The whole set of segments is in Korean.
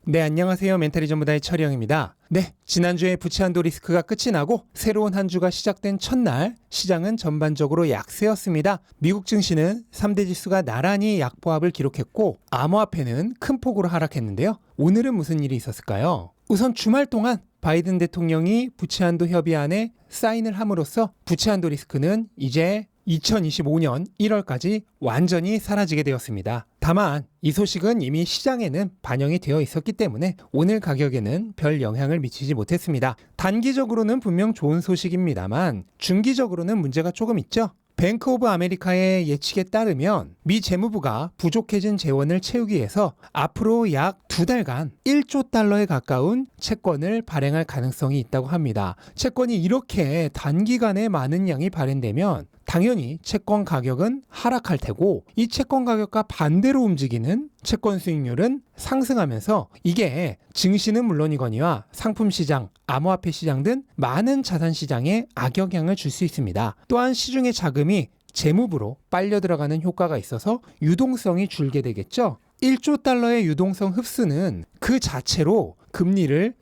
네, 안녕하세요. 멘탈이 전부다의 철영입니다. 네, 지난주에 부채 한도 리스크가 끝이 나고 새로운 한 주가 시작된 첫날 시장은 전반적으로 약세였습니다. 미국 증시는 3대 지수가 나란히 약보합을 기록했고 암호화폐는 큰 폭으로 하락했는데요. 오늘은 무슨 일이 있었을까요? 우선 주말 동안 바이든 대통령이 부채 한도 협의안에 사인을 함으로써 부채 한도 리스크는 이제 2025년 1월까지 완전히 사라지게 되었습니다. 다만 이 소식은 이미 시장에는 반영이 되어 있었기 때문에 오늘 가격에는 별 영향을 미치지 못했습니다. 단기적으로는 분명 좋은 소식입니다만 중기적으로는 문제가 조금 있죠. 뱅크 오브 아메리카의 예측에 따르면 미 재무부가 부족해진 재원을 채우기 위해서 앞으로 약 2달간 1조 달러에 가까운 채권을 발행할 가능성이 있다고 합니다. 채권이 이렇게 단기간에 많은 양이 발행되면 당연히 채권 가격은 하락할 테고 이 채권 가격과 반대로 움직이는 채권 수익률은 상승하면서 이게 증시는 물론이거니와 상품 시장, 암호화폐 시장 등 많은 자산 시장에 악영향을 줄 수 있습니다. 또한 시중의 자금이 재무부로 빨려 들어가는 효과가 있어서 유동성이 줄게 되겠죠. 1조 달러의 유동성 흡수는 그 자체로 금리를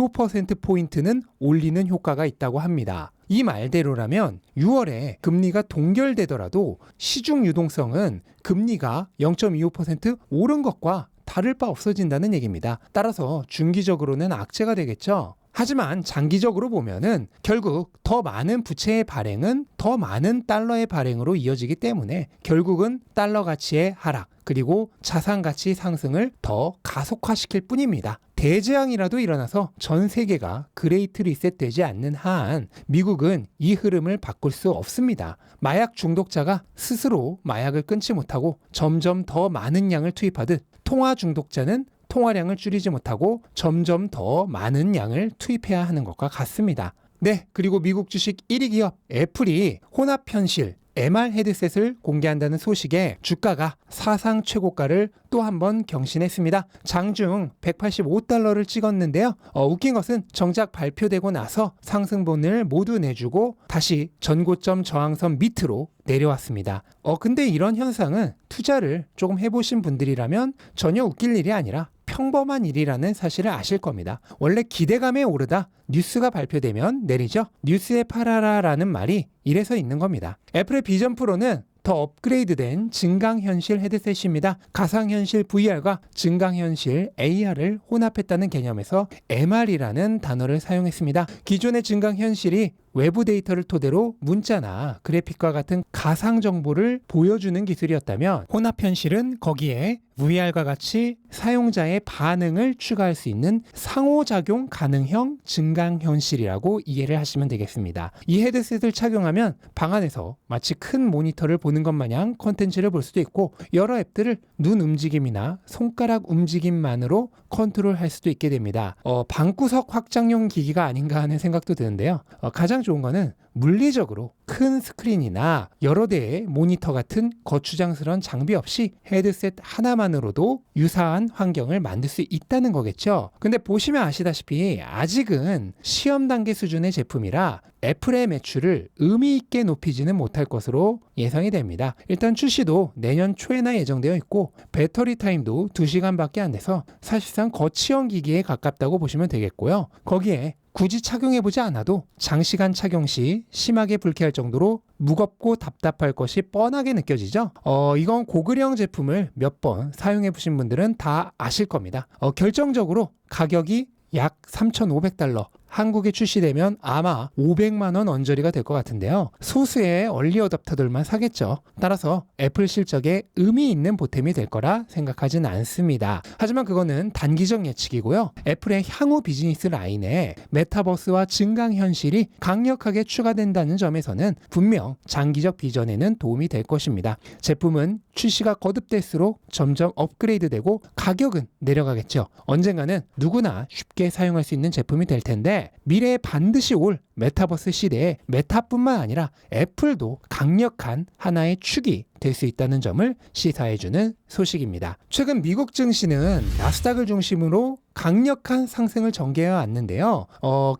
0.25%포인트는 올리는 효과가 있다고 합니다. 이 말대로라면 6월에 금리가 동결되더라도 시중 유동성은 금리가 0.25% 오른 것과 다를 바 없어진다는 얘기입니다. 따라서 중기적으로는 악재가 되겠죠. 하지만 장기적으로 보면은 결국 더 많은 부채의 발행은 더 많은 달러의 발행으로 이어지기 때문에 결국은 달러 가치의 하락 그리고 자산 가치 상승을 더 가속화시킬 뿐입니다. 대재앙이라도 일어나서 전 세계가 그레이트 리셋 되지 않는 한 미국은 이 흐름을 바꿀 수 없습니다. 마약 중독자가 스스로 마약을 끊지 못하고 점점 더 많은 양을 투입하듯 통화 중독자는 통화량을 줄이지 못하고 점점 더 많은 양을 투입해야 하는 것과 같습니다. 네, 그리고 미국 주식 1위 기업 애플이 혼합 현실 MR 헤드셋을 공개한다는 소식에 주가가 사상 최고가를 또 한 번 경신했습니다. 장중 185달러를 찍었는데요. 웃긴 것은 정작 발표되고 나서 상승분을 모두 내주고 다시 전고점 저항선 밑으로 내려왔습니다. 근데 이런 현상은 투자를 조금 해보신 분들이라면 전혀 웃길 일이 아니라 평범한 일이라는 사실을 아실 겁니다. 원래 기대감에 오르다 뉴스가 발표되면 내리죠. 뉴스에 팔아라라는 말이 이래서 있는 겁니다. 애플의 비전 프로는 더 업그레이드된 증강현실 헤드셋입니다. 가상현실 VR과 증강현실 AR을 혼합했다는 개념에서 MR이라는 단어를 사용했습니다. 기존의 증강현실이 외부 데이터를 토대로 문자나 그래픽과 같은 가상 정보를 보여주는 기술이었다면 혼합현실은 거기에 VR과 같이 사용자의 반응을 추가할 수 있는 상호작용 가능형 증강현실이라고 이해를 하시면 되겠습니다. 이 헤드셋을 착용하면 방 안에서 마치 큰 모니터를 보는 것 마냥 콘텐츠를 볼 수도 있고 여러 앱들을 눈 움직임이나 손가락 움직임만으로 컨트롤할 수도 있게 됩니다. 방구석 확장용 기기가 아닌가 하는 생각도 드는데요. 가장 좋은 거는 물리적으로 큰 스크린이나 여러 대의 모니터 같은 거추장스러운 장비 없이 헤드셋 하나만으로도 유사한 환경을 만들 수 있다는 거겠죠. 근데 보시면 아시다시피 아직은 시험 단계 수준의 제품이라 애플의 매출을 의미 있게 높이지는 못할 것으로 예상이 됩니다. 일단 출시도 내년 초에나 예정되어 있고 배터리 타임도 2시간밖에 안 돼서 사실상 거치형 기기에 가깝다고 보시면 되겠고요. 거기에 굳이 착용해보지 않아도 장시간 착용 시 심하게 불쾌할 정도로 무겁고 답답할 것이 뻔하게 느껴지죠. 이건 고글형 제품을 몇 번 사용해보신 분들은 다 아실 겁니다. 결정적으로 가격이 약 3,500달러, 한국에 출시되면 아마 500만 원 언저리가 될 것 같은데요. 소수의 얼리 어답터들만 사겠죠. 따라서 애플 실적에 의미 있는 보탬이 될 거라 생각하진 않습니다. 하지만 그거는 단기적 예측이고요. 애플의 향후 비즈니스 라인에 메타버스와 증강현실이 강력하게 추가된다는 점에서는 분명 장기적 비전에는 도움이 될 것입니다. 제품은 출시가 거듭될수록 점점 업그레이드되고 가격은 내려가겠죠. 언젠가는 누구나 쉽게 사용할 수 있는 제품이 될 텐데 미래에 반드시 올 메타버스 시대에 메타뿐만 아니라 애플도 강력한 하나의 축이 될 수 있다는 점을 시사해주는 소식입니다. 최근 미국 증시는 나스닥을 중심으로 강력한 상승을 전개해 왔는데요.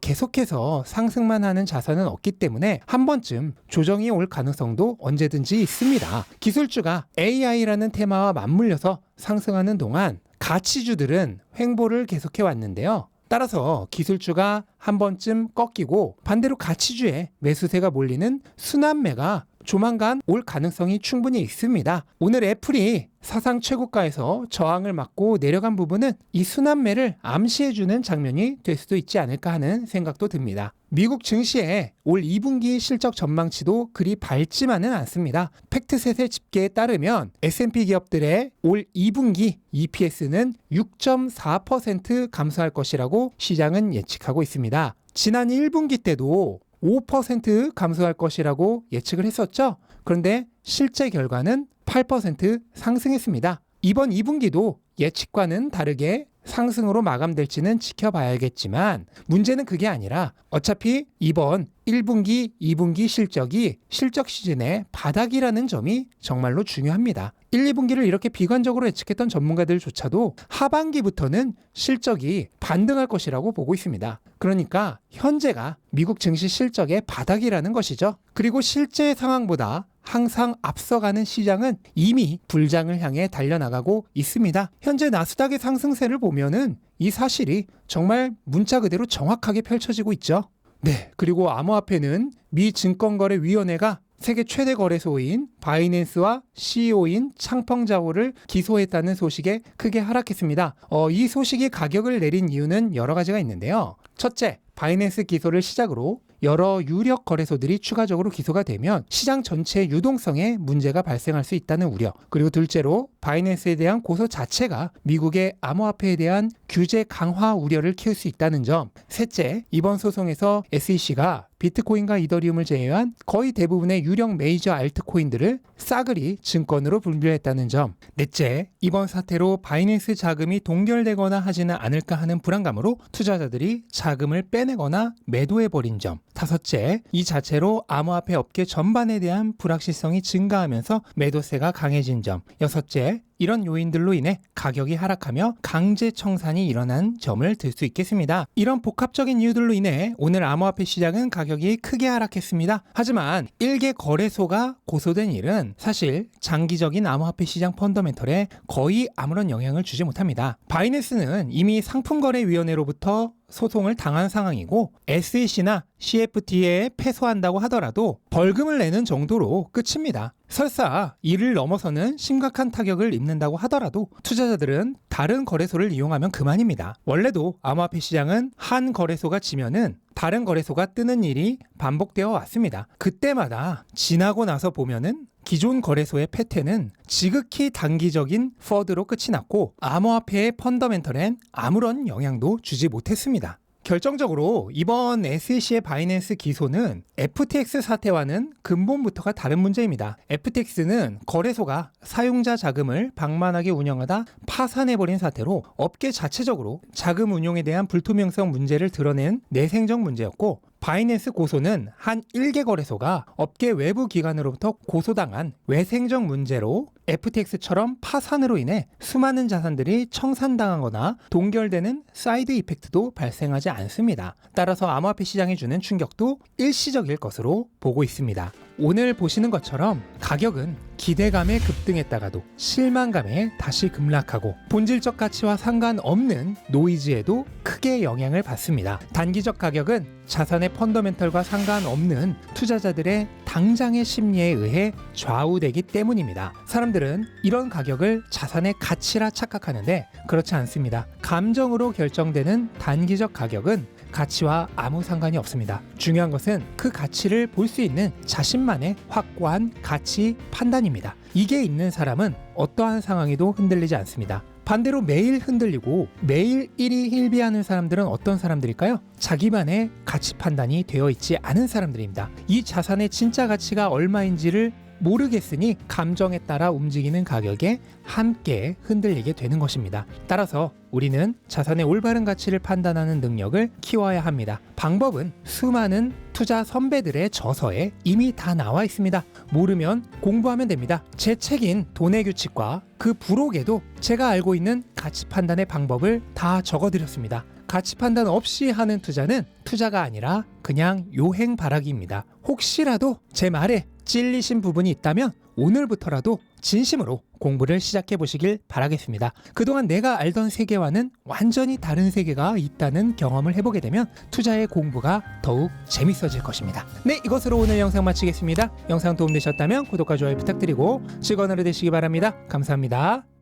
계속해서 상승만 하는 자산은 없기 때문에 한 번쯤 조정이 올 가능성도 언제든지 있습니다. 기술주가 AI라는 테마와 맞물려서 상승하는 동안 가치주들은 횡보를 계속해 왔는데요. 따라서 기술주가 한 번쯤 꺾이고 반대로 가치주에 매수세가 몰리는 순환매가 조만간 올 가능성이 충분히 있습니다. 오늘 애플이 사상 최고가에서 저항을 맞고 내려간 부분은 이 순환매를 암시해주는 장면이 될 수도 있지 않을까 하는 생각도 듭니다. 미국 증시의 올 2분기 실적 전망치도 그리 밝지만은 않습니다. 팩트셋의 집계에 따르면 S&P 기업들의 올 2분기 EPS는 6.4% 감소할 것이라고 시장은 예측하고 있습니다. 지난 1분기 때도 5% 감소할 것이라고 예측을 했었죠. 그런데 실제 결과는 8% 상승했습니다. 이번 2분기도 예측과는 다르게 상승으로 마감될지는 지켜봐야겠지만 문제는 그게 아니라 어차피 이번 1분기, 2분기 실적이 실적 시즌의 바닥이라는 점이 정말로 중요합니다. 1, 2분기를 이렇게 비관적으로 예측했던 전문가들조차도 하반기부터는 실적이 반등할 것이라고 보고 있습니다. 그러니까 현재가 미국 증시 실적의 바닥이라는 것이죠. 그리고 실제 상황보다 항상 앞서가는 시장은 이미 불장을 향해 달려나가고 있습니다. 현재 나스닥의 상승세를 보면은 이 사실이 정말 문자 그대로 정확하게 펼쳐지고 있죠. 네, 그리고 암호화폐는 미 증권거래위원회가 세계 최대 거래소인 바이낸스와 CEO인 창펑자오를 기소했다는 소식에 크게 하락했습니다. 이 소식이 가격을 내린 이유는 여러 가지가 있는데요. 첫째, 바이낸스 기소를 시작으로 여러 유력 거래소들이 추가적으로 기소가 되면 시장 전체의 유동성에 문제가 발생할 수 있다는 우려. 그리고 둘째로 바이낸스에 대한 고소 자체가 미국의 암호화폐에 대한 규제 강화 우려를 키울 수 있다는 점. 셋째, 이번 소송에서 SEC가 비트코인과 이더리움을 제외한 거의 대부분의 유력 메이저 알트코인들을 싸그리 증권으로 분류했다는 점. 넷째, 이번 사태로 바이낸스 자금이 동결되거나 하지는 않을까 하는 불안감으로 투자자들이 자금을 빼내거나 매도해버린 점. 다섯째, 이 자체로 암호화폐 업계 전반에 대한 불확실성이 증가하면서 매도세가 강해진 점. 여섯째, 이런 요인들로 인해 가격이 하락하며 강제 청산이 일어난 점을 들 수 있겠습니다. 이런 복합적인 이유들로 인해 오늘 암호화폐 시장은 가격이 크게 하락했습니다. 하지만 일개 거래소가 고소된 일은 사실 장기적인 암호화폐 시장 펀더멘털에 거의 아무런 영향을 주지 못합니다. 바이낸스는 이미 상품거래위원회로부터 소송을 당한 상황이고 SEC나 CFTC에 패소한다고 하더라도 벌금을 내는 정도로 끝입니다. 설사 이를 넘어서는 심각한 타격을 입는다고 하더라도 투자자들은 다른 거래소를 이용하면 그만입니다. 원래도 암호화폐 시장은 한 거래소가 지면은 다른 거래소가 뜨는 일이 반복되어 왔습니다. 그때마다 지나고 나서 보면은 기존 거래소의 패퇴는 지극히 단기적인 퍼드로 끝이 났고 암호화폐의 펀더멘털엔 아무런 영향도 주지 못했습니다. 결정적으로 이번 SEC의 바이낸스 기소는 FTX 사태와는 근본부터가 다른 문제입니다. FTX는 거래소가 사용자 자금을 방만하게 운영하다 파산해버린 사태로 업계 자체적으로 자금 운용에 대한 불투명성 문제를 드러낸 내생적 문제였고 바이낸스 고소는 한 일개 거래소가 업계 외부 기관으로부터 고소당한 외생적 문제로 FTX처럼 파산으로 인해 수많은 자산들이 청산당하거나 동결되는 사이드 이펙트도 발생하지 않습니다. 따라서 암호화폐 시장에 주는 충격도 일시적일 것으로 보고 있습니다. 오늘 보시는 것처럼 가격은 기대감에 급등했다가도 실망감에 다시 급락하고 본질적 가치와 상관없는 노이즈에도 크게 영향을 받습니다. 단기적 가격은 자산의 펀더멘털과 상관없는 투자자들의 당장의 심리에 의해 좌우되기 때문입니다. 사람들은 이런 가격을 자산의 가치라 착각하는데 그렇지 않습니다. 감정으로 결정되는 단기적 가격은 가치와 아무 상관이 없습니다. 중요한 것은 그 가치를 볼 수 있는 자신만의 확고한 가치 판단입니다. 이게 있는 사람은 어떠한 상황에도 흔들리지 않습니다. 반대로 매일 흔들리고 매일 일희일비하는 사람들은 어떤 사람들일까요? 자기만의 가치 판단이 되어 있지 않은 사람들입니다. 이 자산의 진짜 가치가 얼마인지를 모르겠으니 감정에 따라 움직이는 가격에 함께 흔들리게 되는 것입니다. 따라서 우리는 자산의 올바른 가치를 판단하는 능력을 키워야 합니다. 방법은 수많은 투자 선배들의 저서에 이미 다 나와 있습니다. 모르면 공부하면 됩니다. 제 책인 돈의 규칙과 그 부록에도 제가 알고 있는 가치 판단의 방법을 다 적어드렸습니다. 가치 판단 없이 하는 투자는 투자가 아니라 그냥 요행바라기입니다. 혹시라도 제 말에 찔리신 부분이 있다면 오늘부터라도 진심으로 공부를 시작해 보시길 바라겠습니다. 그동안 내가 알던 세계와는 완전히 다른 세계가 있다는 경험을 해보게 되면 투자의 공부가 더욱 재밌어질 것입니다. 네, 이것으로 오늘 영상 마치겠습니다. 영상 도움되셨다면 구독과 좋아요 부탁드리고 즐거운 하루 되시기 바랍니다. 감사합니다.